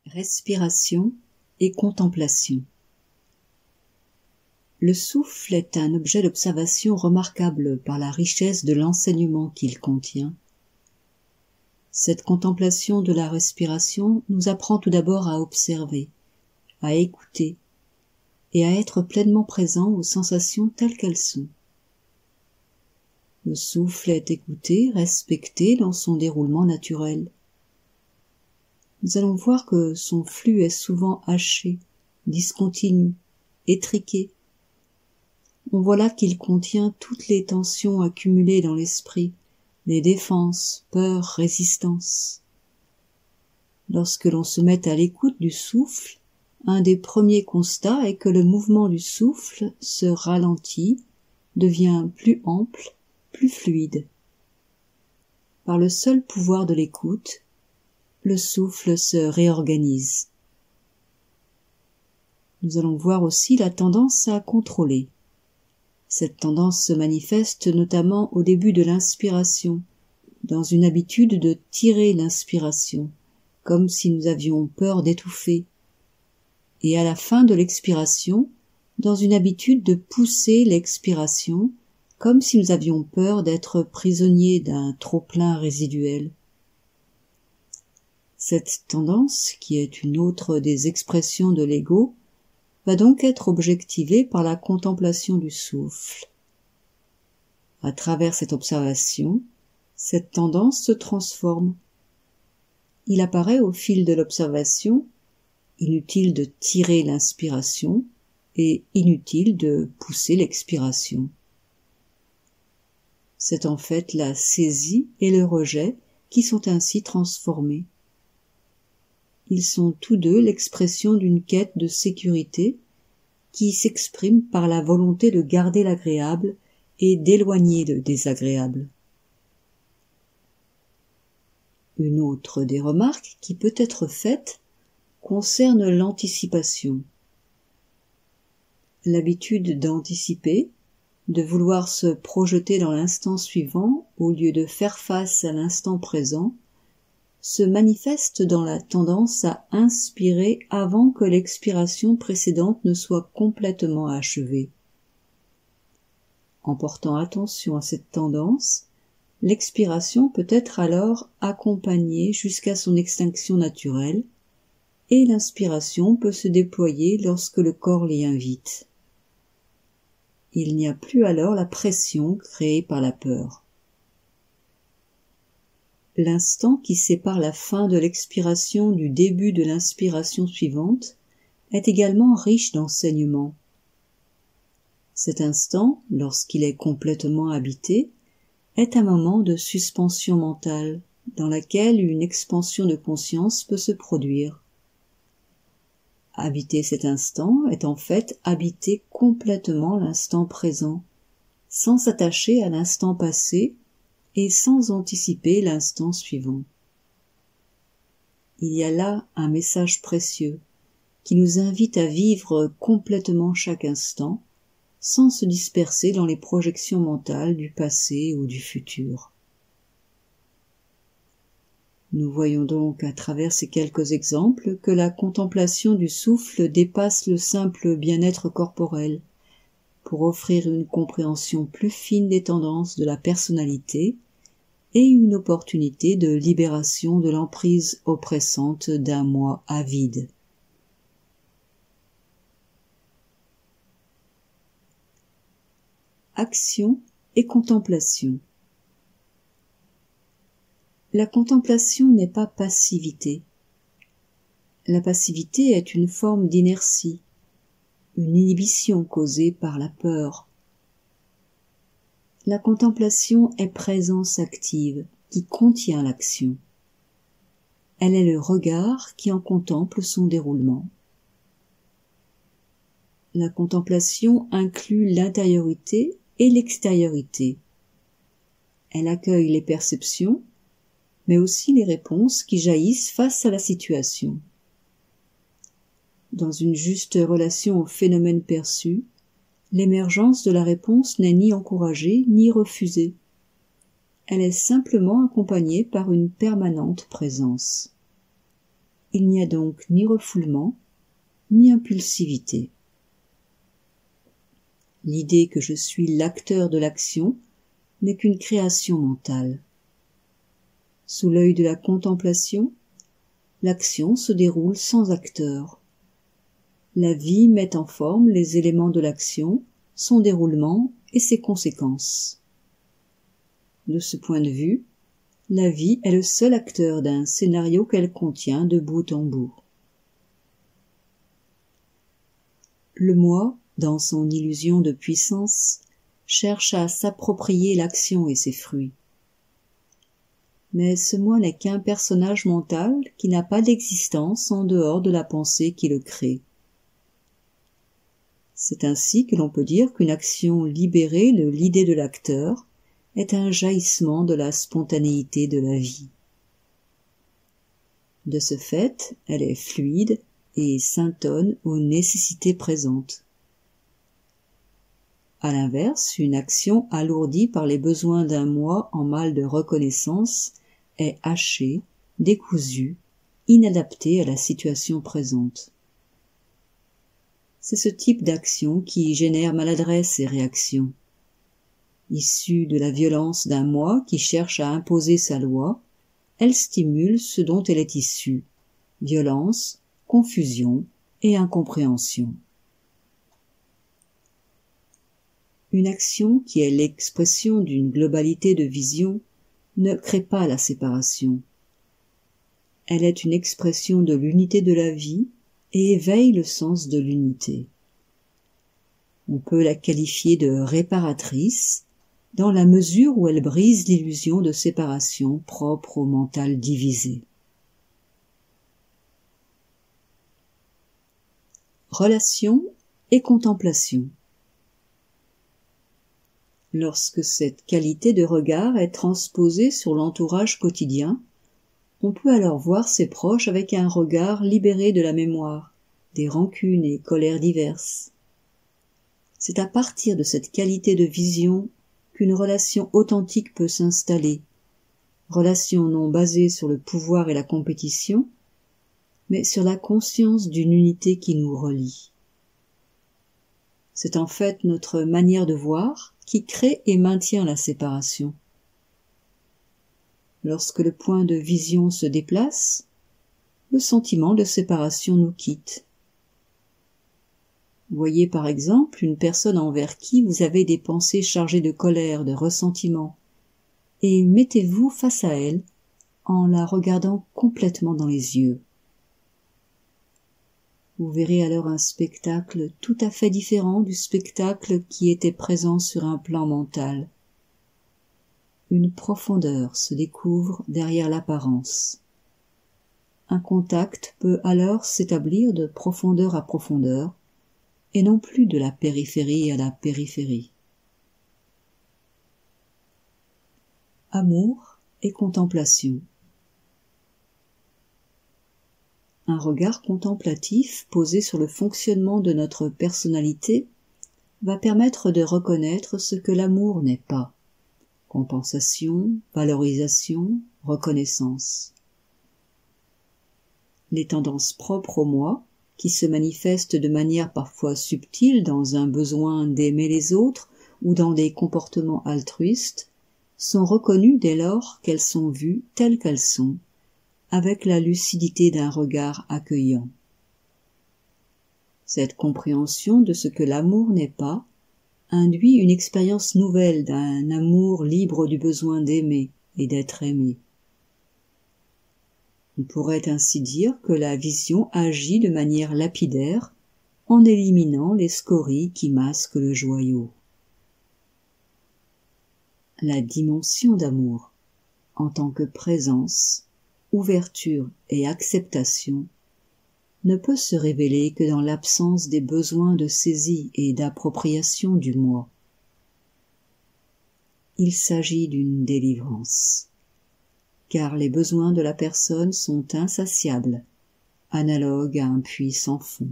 Respiration et contemplation. Le souffle est un objet d'observation remarquable par la richesse de l'enseignement qu'il contient. Cette contemplation de la respiration nous apprend tout d'abord à observer, à écouter et à être pleinement présent aux sensations telles qu'elles sont. Le souffle est écouté, respecté dans son déroulement naturel. Nous allons voir que son flux est souvent haché, discontinu, étriqué. On voit là qu'il contient toutes les tensions accumulées dans l'esprit, les défenses, peurs, résistances. Lorsque l'on se met à l'écoute du souffle, un des premiers constats est que le mouvement du souffle se ralentit, devient plus ample, plus fluide. Par le seul pouvoir de l'écoute, le souffle se réorganise. Nous allons voir aussi la tendance à contrôler. Cette tendance se manifeste notamment au début de l'inspiration, dans une habitude de tirer l'inspiration, comme si nous avions peur d'étouffer, et à la fin de l'expiration, dans une habitude de pousser l'expiration, comme si nous avions peur d'être prisonniers d'un trop-plein résiduel. Cette tendance, qui est une autre des expressions de l'ego, va donc être objectivée par la contemplation du souffle. À travers cette observation, cette tendance se transforme. Il apparaît au fil de l'observation, inutile de tirer l'inspiration et inutile de pousser l'expiration. C'est en fait la saisie et le rejet qui sont ainsi transformés. Ils sont tous deux l'expression d'une quête de sécurité qui s'exprime par la volonté de garder l'agréable et d'éloigner le désagréable. Une autre des remarques qui peut être faite concerne l'anticipation. L'habitude d'anticiper, de vouloir se projeter dans l'instant suivant au lieu de faire face à l'instant présent, se manifeste dans la tendance à inspirer avant que l'expiration précédente ne soit complètement achevée. En portant attention à cette tendance, l'expiration peut être alors accompagnée jusqu'à son extinction naturelle, et l'inspiration peut se déployer lorsque le corps l'y invite. Il n'y a plus alors la pression créée par la peur. L'instant qui sépare la fin de l'expiration du début de l'inspiration suivante est également riche d'enseignements. Cet instant, lorsqu'il est complètement habité, est un moment de suspension mentale, dans laquelle une expansion de conscience peut se produire. Habiter cet instant est en fait habiter complètement l'instant présent, sans s'attacher à l'instant passé et sans anticiper l'instant suivant. Il y a là un message précieux qui nous invite à vivre complètement chaque instant, sans se disperser dans les projections mentales du passé ou du futur. Nous voyons donc à travers ces quelques exemples que la contemplation du souffle dépasse le simple bien-être corporel, pour offrir une compréhension plus fine des tendances de la personnalité et une opportunité de libération de l'emprise oppressante d'un moi avide. Action et contemplation. La contemplation n'est pas passivité. La passivité est une forme d'inertie, une inhibition causée par la peur. La contemplation est présence active qui contient l'action. Elle est le regard qui en contemple son déroulement. La contemplation inclut l'intériorité et l'extériorité. Elle accueille les perceptions, mais aussi les réponses qui jaillissent face à la situation. Dans une juste relation au phénomène perçu, l'émergence de la réponse n'est ni encouragée ni refusée. Elle est simplement accompagnée par une permanente présence. Il n'y a donc ni refoulement, ni impulsivité. L'idée que je suis l'acteur de l'action n'est qu'une création mentale. Sous l'œil de la contemplation, l'action se déroule sans acteur. La vie met en forme les éléments de l'action, son déroulement et ses conséquences. De ce point de vue, la vie est le seul acteur d'un scénario qu'elle contient de bout en bout. Le moi, dans son illusion de puissance, cherche à s'approprier l'action et ses fruits. Mais ce moi n'est qu'un personnage mental qui n'a pas d'existence en dehors de la pensée qui le crée. C'est ainsi que l'on peut dire qu'une action libérée de l'idée de l'acteur est un jaillissement de la spontanéité de la vie. De ce fait, elle est fluide et s'intonne aux nécessités présentes. À l'inverse, une action alourdie par les besoins d'un moi en mal de reconnaissance est hachée, décousue, inadaptée à la situation présente. C'est ce type d'action qui génère maladresse et réaction. Issue de la violence d'un moi qui cherche à imposer sa loi, elle stimule ce dont elle est issue, violence, confusion et incompréhension. Une action qui est l'expression d'une globalité de vision ne crée pas la séparation. Elle est une expression de l'unité de la vie et éveille le sens de l'unité. On peut la qualifier de réparatrice dans la mesure où elle brise l'illusion de séparation propre au mental divisé. Relation et contemplation. Lorsque cette qualité de regard est transposée sur l'entourage quotidien, on peut alors voir ses proches avec un regard libéré de la mémoire, des rancunes et colères diverses. C'est à partir de cette qualité de vision qu'une relation authentique peut s'installer, relation non basée sur le pouvoir et la compétition, mais sur la conscience d'une unité qui nous relie. C'est en fait notre manière de voir qui crée et maintient la séparation. Lorsque le point de vision se déplace, le sentiment de séparation nous quitte. Voyez par exemple une personne envers qui vous avez des pensées chargées de colère, de ressentiment, et mettez-vous face à elle en la regardant complètement dans les yeux. Vous verrez alors un spectacle tout à fait différent du spectacle qui était présent sur un plan mental. Une profondeur se découvre derrière l'apparence. Un contact peut alors s'établir de profondeur à profondeur, et non plus de la périphérie à la périphérie. Amour et contemplation. Un regard contemplatif posé sur le fonctionnement de notre personnalité va permettre de reconnaître ce que l'amour n'est pas. Compensation, valorisation, reconnaissance. Les tendances propres au moi, qui se manifestent de manière parfois subtile dans un besoin d'aimer les autres ou dans des comportements altruistes, sont reconnues dès lors qu'elles sont vues telles qu'elles sont, avec la lucidité d'un regard accueillant. Cette compréhension de ce que l'amour n'est pas induit une expérience nouvelle d'un amour libre du besoin d'aimer et d'être aimé. On pourrait ainsi dire que la vision agit de manière lapidaire en éliminant les scories qui masquent le joyau. La dimension d'amour, en tant que présence, ouverture et acceptation, ne peut se révéler que dans l'absence des besoins de saisie et d'appropriation du moi. Il s'agit d'une délivrance, car les besoins de la personne sont insatiables, analogues à un puits sans fond.